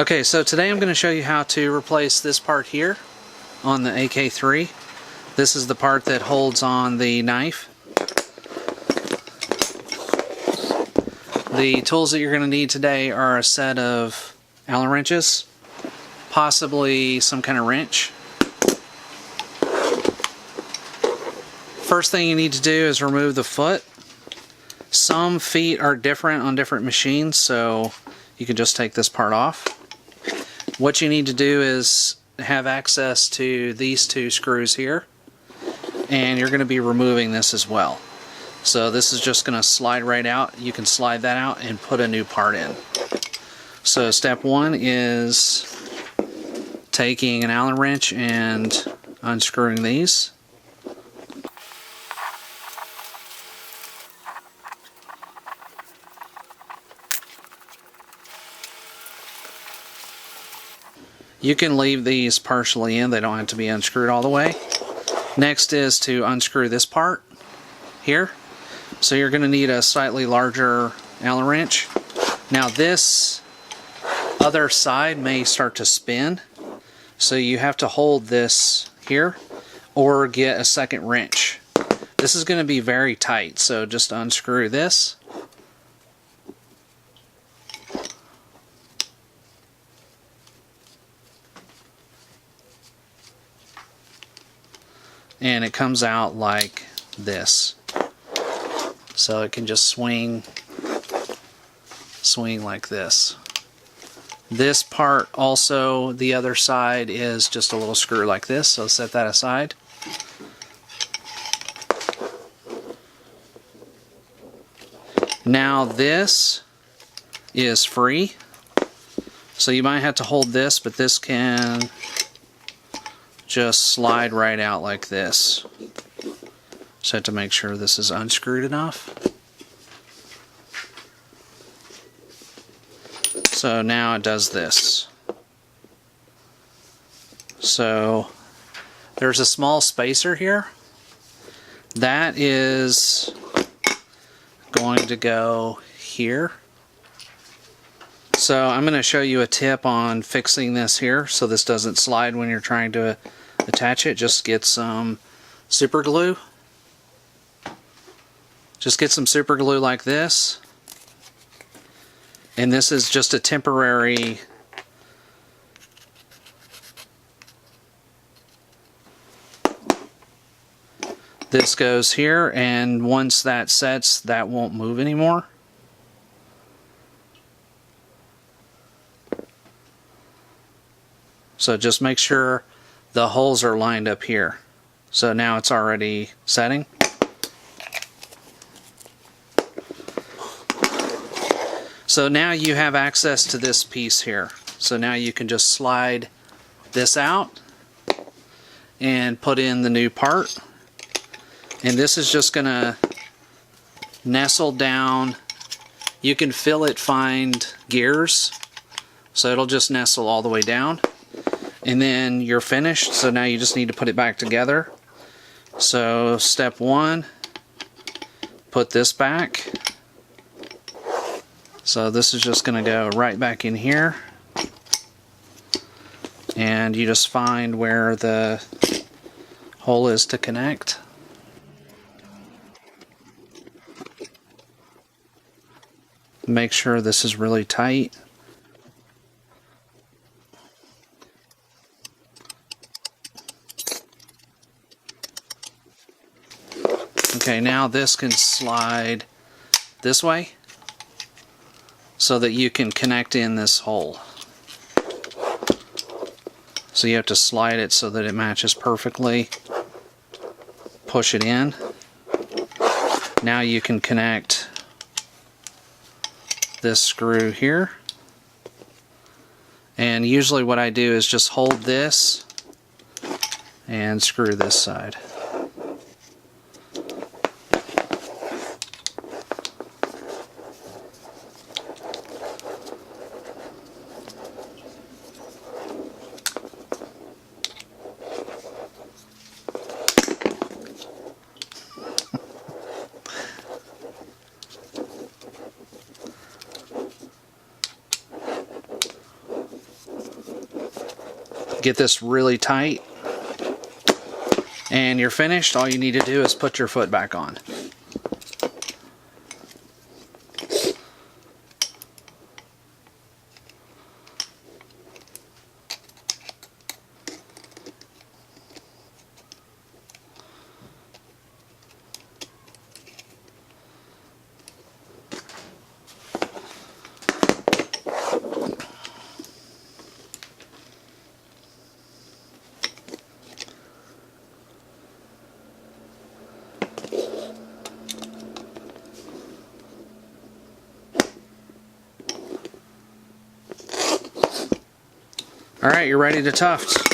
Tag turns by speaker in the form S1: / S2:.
S1: Okay, so today I'm going to show you how to replace this part here on the AK3. This is the part that holds on the knife. The tools that you're going to need today are a set of Allen wrenches, possibly some kind of wrench. First thing you need to do is remove the foot. Some feet are different on different machines, so you can just take this part off. What you need to do is have access to these two screws here, and you're going to be removing this as well. So this is just going to slide right out. You can slide that out and put a new part in. So step one is taking an Allen wrench and unscrewing these. You can leave these partially in, they don't have to be unscrewed all the way. Next is to unscrew this part here. So you're going to need a slightly larger Allen wrench. Now this other side may start to spin, so you have to hold this here or get a second wrench. This is going to be very tight, so just unscrew this. And it comes out like this. So it can just swing like this. This part also, the other side is just a little screw like this, so set that aside. Now this is free, so you might have to hold this, but this can just slide right out like this. Just have to make sure this is unscrewed enough. So now it does this. So there's a small spacer here. That is going to go here. So I'm going to show you a tip on fixing this here so this doesn't slide when you're trying to attach it. Just get some super glue. Just get some super glue like this. And this is just a temporary this goes here, and once that sets, that won't move anymore. So just make sure the holes are lined up here. So now it's already setting. So now you have access to this piece here. So now you can just slide this out and put in the new part. And this is just going to nestle down. You can feel it find gears, so it'll just nestle all the way down. And then you're finished, so now you just need to put it back together. So step one, put this back. So this is just going to go right back in here. And you just find where the hole is to connect. Make sure this is really tight. Okay, now this can slide this way so that you can connect in this hole. So you have to slide it so that it matches perfectly. Push it in. Now you can connect this screw here. And usually what I do is just hold this and screw this side. Get this really tight. And you're finished. All you need to do is put your foot back on. Alright, you're ready to tuft.